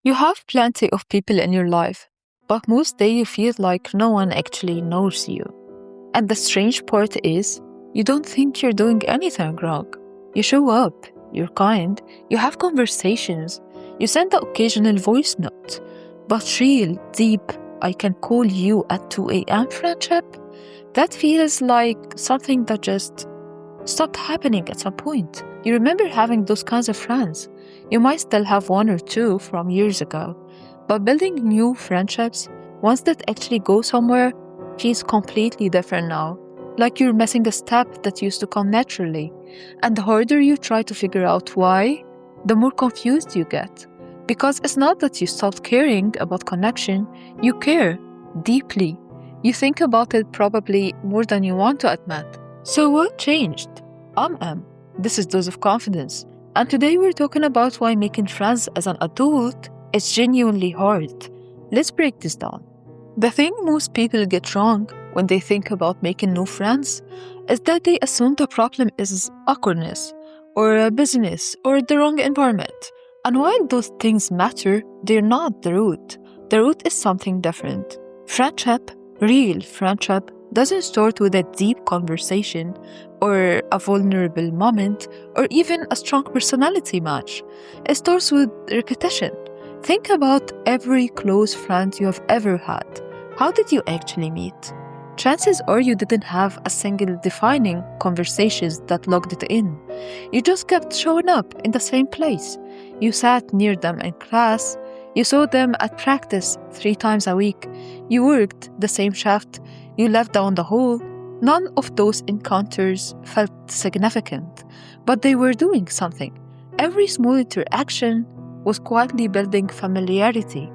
You have plenty of people in your life, but most days you feel like no one actually knows you. And the strange part is, you don't think you're doing anything wrong. You show up, you're kind, you have conversations, you send the occasional voice note. But real, deep, I can call you at 2 a.m. friendship? That feels like something that just stopped happening at some point. You remember having those kinds of friends. You might still have one or two from years ago, but building new friendships, ones that actually go somewhere, feels completely different now. Like you're missing a step that used to come naturally. And the harder you try to figure out why, the more confused you get. Because it's not that you stopped caring about connection, you care deeply. You think about it probably more than you want to admit. So what changed? I'm Em. This is Dose of Confidence. And today we're talking about why making friends as an adult is genuinely hard. Let's break this down. The thing most people get wrong when they think about making new friends is that they assume the problem is awkwardness, or a business, or the wrong environment. And while those things matter, they're not the root. The root is something different. Friendship, real friendship, doesn't start with a deep conversation or a vulnerable moment or even a strong personality match. It starts with repetition. Think about every close friend you have ever had. How did you actually meet? Chances are you didn't have a single defining conversations that logged it in. You just kept showing up in the same place. You sat near them in class. You saw them at practice 3 times a week. You worked the same shift. You left down the hall. None of those encounters felt significant, but they were doing something. Every small interaction was quietly building familiarity.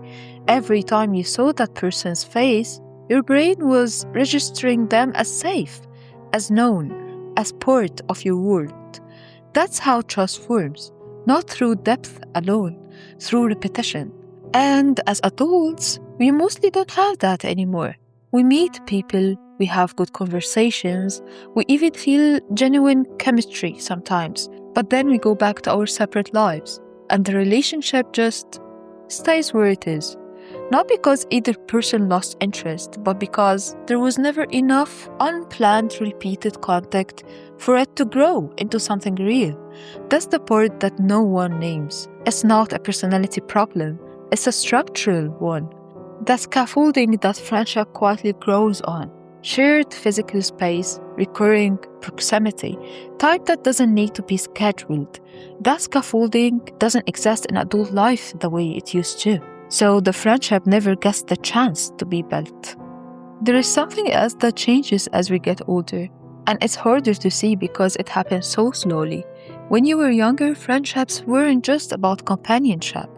Every time you saw that person's face, your brain was registering them as safe, as known, as part of your world. That's how trust forms, not through depth alone, through repetition. And as adults, we mostly don't have that anymore. We meet people, we have good conversations, we even feel genuine chemistry sometimes, but then we go back to our separate lives, and the relationship just stays where it is. Not because either person lost interest, but because there was never enough unplanned, repeated contact for it to grow into something real. That's the part that no one names. It's not a personality problem, it's a structural one. The scaffolding that friendship quietly grows on. Shared physical space, recurring proximity, type that doesn't need to be scheduled. That scaffolding doesn't exist in adult life the way it used to. So the friendship never gets the chance to be built. There is something else that changes as we get older, and it's harder to see because it happens so slowly. When you were younger, friendships weren't just about companionship.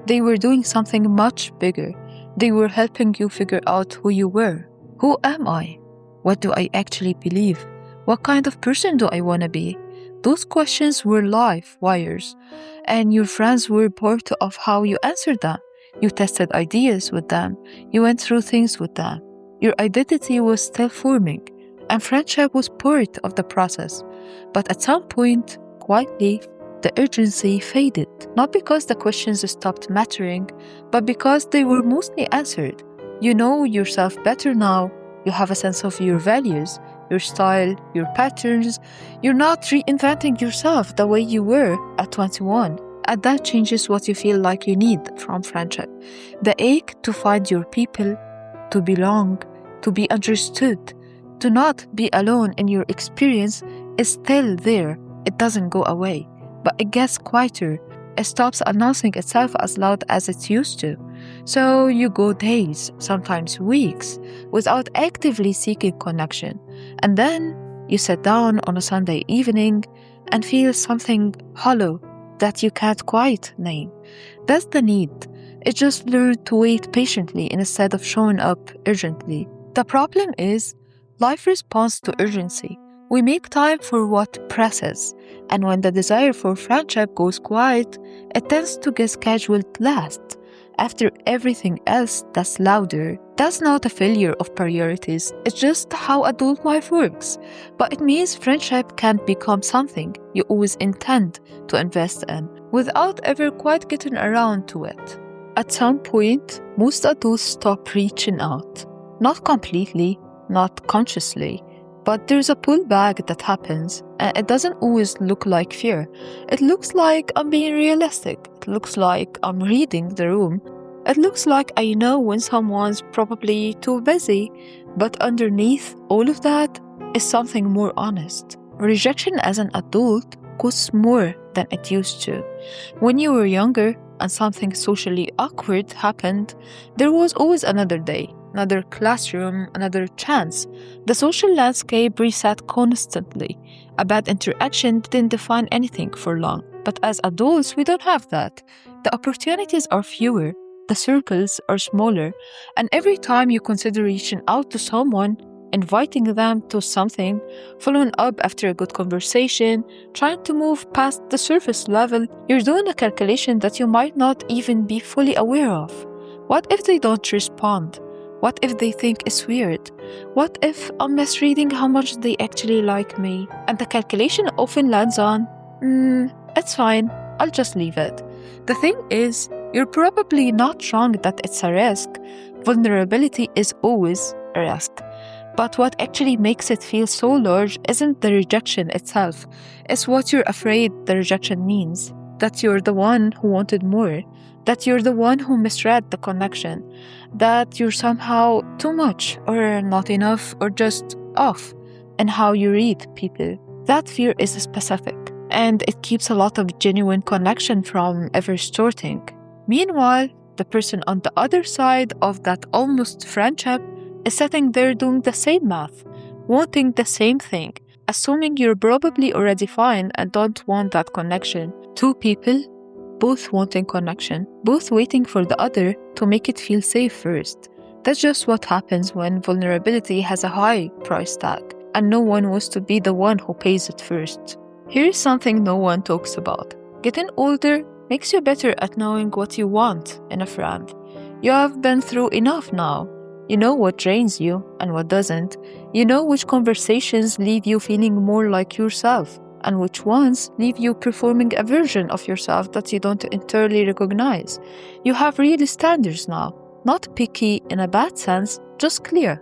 They were doing something much bigger. They were helping you figure out who you were. Who am I? What do I actually believe? What kind of person do I want to be? Those questions were life wires, and your friends were part of how you answered them. You tested ideas with them. You went through things with them. Your identity was still forming, and friendship was part of the process. But at some point, quietly, the urgency faded, not because the questions stopped mattering, but because they were mostly answered. You know yourself better now. You have a sense of your values, your style, your patterns. You're not reinventing yourself the way you were at 21. And that changes what you feel like you need from friendship. The ache to find your people, to belong, to be understood, to not be alone in your experience is still there. It doesn't go away, but it gets quieter. It stops announcing itself as loud as it used to. So you go days, sometimes weeks, without actively seeking connection. And then you sit down on a Sunday evening and feel something hollow that you can't quite name. That's the need. It just learned to wait patiently instead of showing up urgently. The problem is, life responds to urgency. We make time for what presses, and when the desire for friendship goes quiet, it tends to get scheduled last, after everything else that's louder. That's not a failure of priorities, it's just how adult life works. But it means friendship can't become something you always intend to invest in, without ever quite getting around to it. At some point, most adults stop reaching out. Not completely, not consciously, but there's a pullback that happens, and it doesn't always look like fear. It looks like I'm being realistic. It looks like I'm reading the room. It looks like I know when someone's probably too busy, but underneath all of that is something more honest. Rejection as an adult costs more than it used to. When you were younger and something socially awkward happened, there was always another day, another classroom, another chance. The social landscape reset constantly. A bad interaction didn't define anything for long. But as adults, we don't have that. The opportunities are fewer, the circles are smaller, and every time you consider reaching out to someone, inviting them to something, following up after a good conversation, trying to move past the surface level, you're doing a calculation that you might not even be fully aware of. What if they don't respond? What if they think it's weird? What if I'm misreading how much they actually like me? And the calculation often lands on, it's fine, I'll just leave it. The thing is, you're probably not wrong that it's a risk. Vulnerability is always a risk. But what actually makes it feel so large isn't the rejection itself. It's what you're afraid the rejection means. That you're the one who wanted more. That you're the one who misread the connection. That you're somehow too much or not enough or just off in how you read people. That fear is specific, and it keeps a lot of genuine connection from ever starting. Meanwhile, the person on the other side of that almost friendship is sitting there doing the same math, wanting the same thing, assuming you're probably already fine and don't want that connection. Two people, both wanting connection, both waiting for the other to make it feel safe first. That's just what happens when vulnerability has a high price tag, and no one wants to be the one who pays it first. Here is something no one talks about. Getting older makes you better at knowing what you want in a friend. You have been through enough now. You know what drains you and what doesn't. You know which conversations leave you feeling more like yourself and which ones leave you performing a version of yourself that you don't entirely recognize. You have real standards now, not picky in a bad sense, just clear.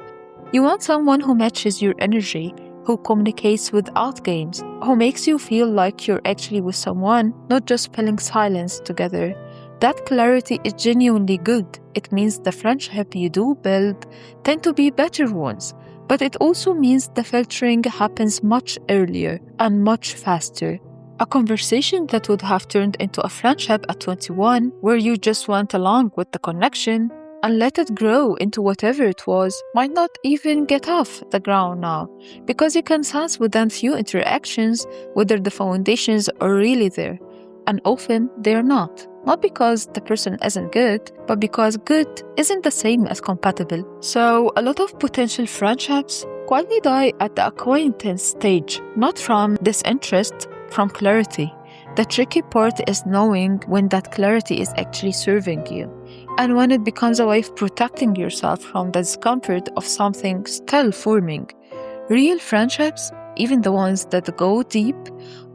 You want someone who matches your energy, who communicates without games, who makes you feel like you're actually with someone, not just filling silence together. That clarity is genuinely good. It means the friendship you do build tend to be better ones, but it also means the filtering happens much earlier and much faster. A conversation that would have turned into a friendship at 21, where you just went along with the connection and let it grow into whatever it was, might not even get off the ground now, because you can sense within few interactions whether the foundations are really there, and often they're not. Not because the person isn't good, but because good isn't the same as compatible. So a lot of potential friendships quietly die at the acquaintance stage, not from disinterest, from clarity. The tricky part is knowing when that clarity is actually serving you, and when it becomes a way of protecting yourself from the discomfort of something still forming. Real friendships, even the ones that go deep,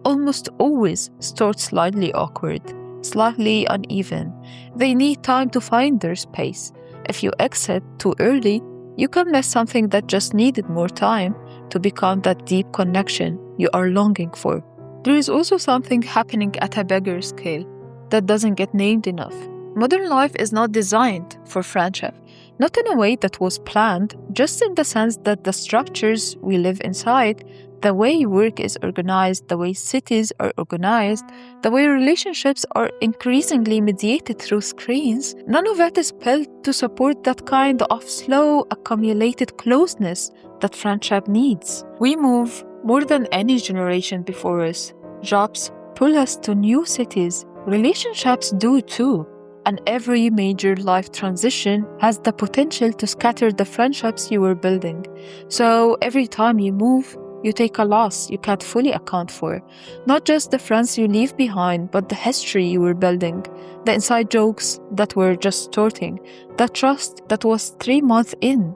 almost always start slightly awkward, slightly uneven. They need time to find their space. If you exit too early, you can miss something that just needed more time to become that deep connection you are longing for. There is also something happening at a bigger scale that doesn't get named enough. Modern life is not designed for friendship, not in a way that was planned, just in the sense that the structures we live inside, the way work is organized, the way cities are organized, the way relationships are increasingly mediated through screens, none of it is built to support that kind of slow, accumulated closeness that friendship needs. We move more than any generation before us. Jobs pull us to new cities. Relationships do too. And every major life transition has the potential to scatter the friendships you were building. So every time you move, you take a loss you can't fully account for. Not just the friends you leave behind, but the history you were building, the inside jokes that were just starting, the trust that was 3 months in.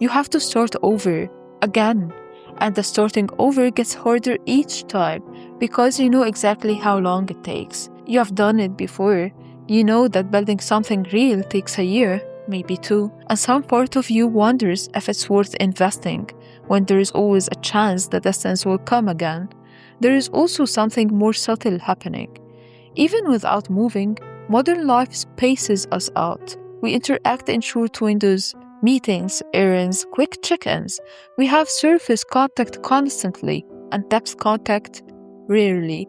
You have to start over, again. And the starting over gets harder each time because you know exactly how long it takes. You have done it before. You know that building something real takes a year, maybe two, and some part of you wonders if it's worth investing when there is always a chance the distance will come again. There is also something more subtle happening. Even without moving, modern life spaces us out. We interact in short windows, meetings, errands, quick check-ins. We have surface contact constantly and depth contact rarely.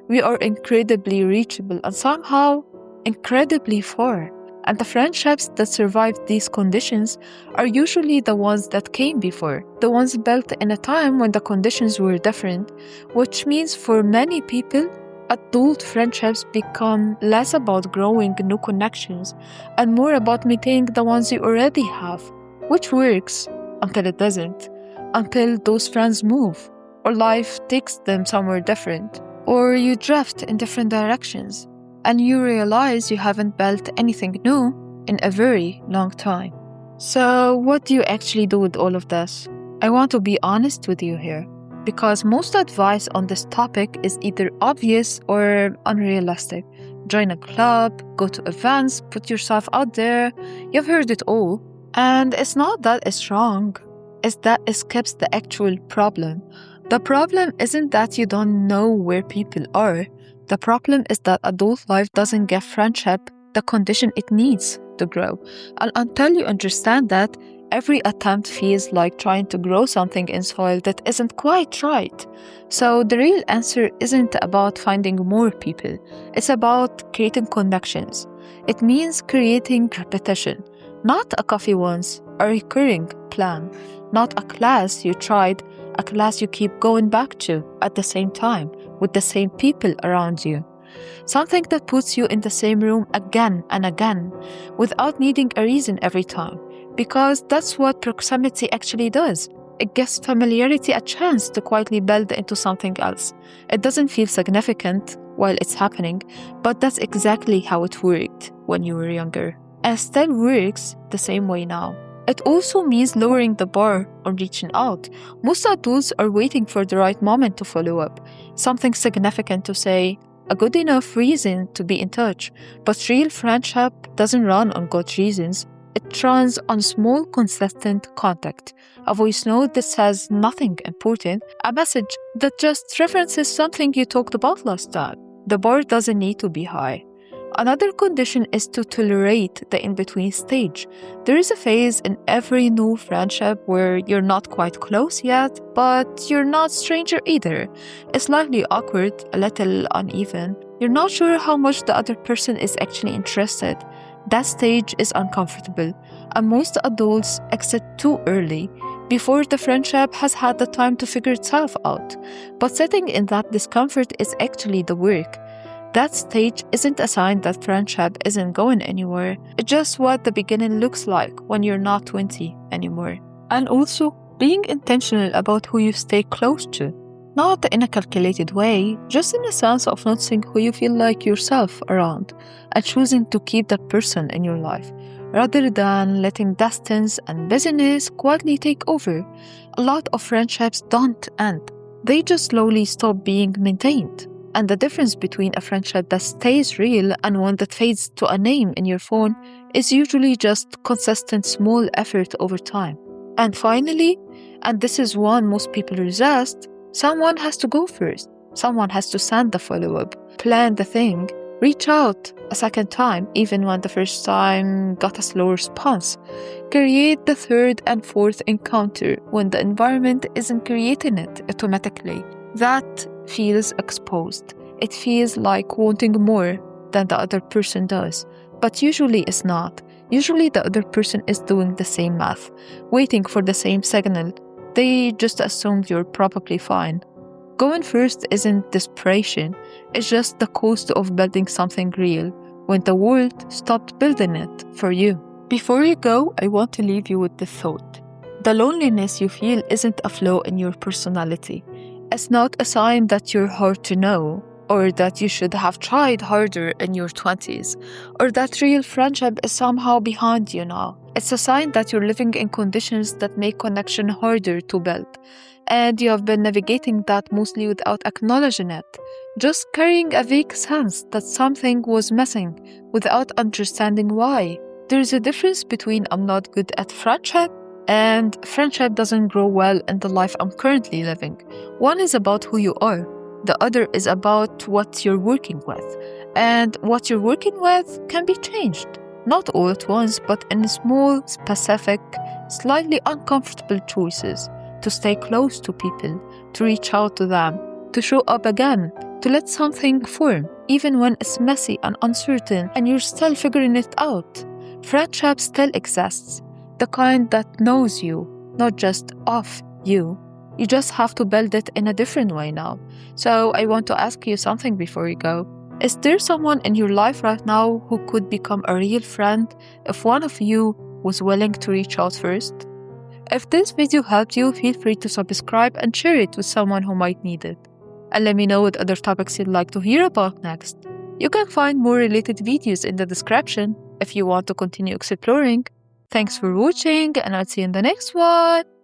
We are incredibly reachable and somehow incredibly far. And the friendships that survive these conditions are usually the ones that came before, the ones built in a time when the conditions were different, which means for many people, adult friendships become less about growing new connections and more about maintaining the ones you already have, which works until it doesn't, until those friends move, or life takes them somewhere different, or you drift in different directions, and you realize you haven't built anything new in a very long time. So, what do you actually do with all of this? I want to be honest with you here, because most advice on this topic is either obvious or unrealistic. Join a club, go to events, put yourself out there. You've heard it all. And it's not that it's wrong, it's that it skips the actual problem. The problem isn't that you don't know where people are. The problem is that adult life doesn't give friendship the condition it needs to grow. And until you understand that, every attempt feels like trying to grow something in soil that isn't quite right. So the real answer isn't about finding more people. It's about creating connections. It means creating repetition. Not a coffee once, a recurring plan. Not a class you tried, a class you keep going back to at the same time, with the same people around you. Something that puts you in the same room again and again, without needing a reason every time. Because that's what proximity actually does. It gives familiarity a chance to quietly build into something else. It doesn't feel significant while it's happening, but that's exactly how it worked when you were younger. And it still works the same way now. It also means lowering the bar on reaching out. Most adults are waiting for the right moment to follow up, something significant to say, a good enough reason to be in touch. But real friendship doesn't run on good reasons. It runs on small, consistent contact. A voice note that says nothing important, a message that just references something you talked about last time. The bar doesn't need to be high. Another condition is to tolerate the in-between stage. There is a phase in every new friendship where you're not quite close yet, but you're not stranger either. It's slightly awkward, a little uneven. You're not sure how much the other person is actually interested. That stage is uncomfortable, and most adults exit too early, before the friendship has had the time to figure itself out. But sitting in that discomfort is actually the work. That stage isn't a sign that friendship isn't going anywhere. It's just what the beginning looks like when you're not 20 anymore. And also, being intentional about who you stay close to. Not in a calculated way, just in a sense of noticing who you feel like yourself around and choosing to keep that person in your life, rather than letting distance and busyness quietly take over. A lot of friendships don't end. They just slowly stop being maintained. And the difference between a friendship that stays real and one that fades to a name in your phone is usually just consistent small effort over time. And finally, and this is one most people resist, someone has to go first. Someone has to send the follow-up, plan the thing, reach out a second time even when the first time got a slow response. Create the third and fourth encounter when the environment isn't creating it automatically. That feels exposed. It feels like wanting more than the other person does, but usually it's not. Usually the other person is doing the same math, waiting for the same signal. They just assumed you're probably fine. Going first isn't desperation, it's just the cost of building something real when the world stopped building it for you. Before you go, I want to leave you with this thought. The loneliness you feel isn't a flaw in your personality. It's not a sign that you're hard to know. or that you should have tried harder in your 20s, or that real friendship is somehow behind you now. It's a sign that you're living in conditions that make connection harder to build, and you have been navigating that mostly without acknowledging it, just carrying a vague sense that something was missing without understanding why. There's a difference between I'm not good at friendship and friendship doesn't grow well in the life I'm currently living. One is about who you are. The other is about what you're working with. And what you're working with can be changed. Not all at once, but in small, specific, slightly uncomfortable choices. To stay close to people, to reach out to them, to show up again, to let something form, even when it's messy and uncertain and you're still figuring it out. Friendship still exists. The kind that knows you, not just of you. You just have to build it in a different way now. So I want to ask you something before you go. Is there someone in your life right now who could become a real friend if one of you was willing to reach out first? If this video helped you, feel free to subscribe and share it with someone who might need it. And let me know what other topics you'd like to hear about next. You can find more related videos in the description if you want to continue exploring. Thanks for watching, and I'll see you in the next one.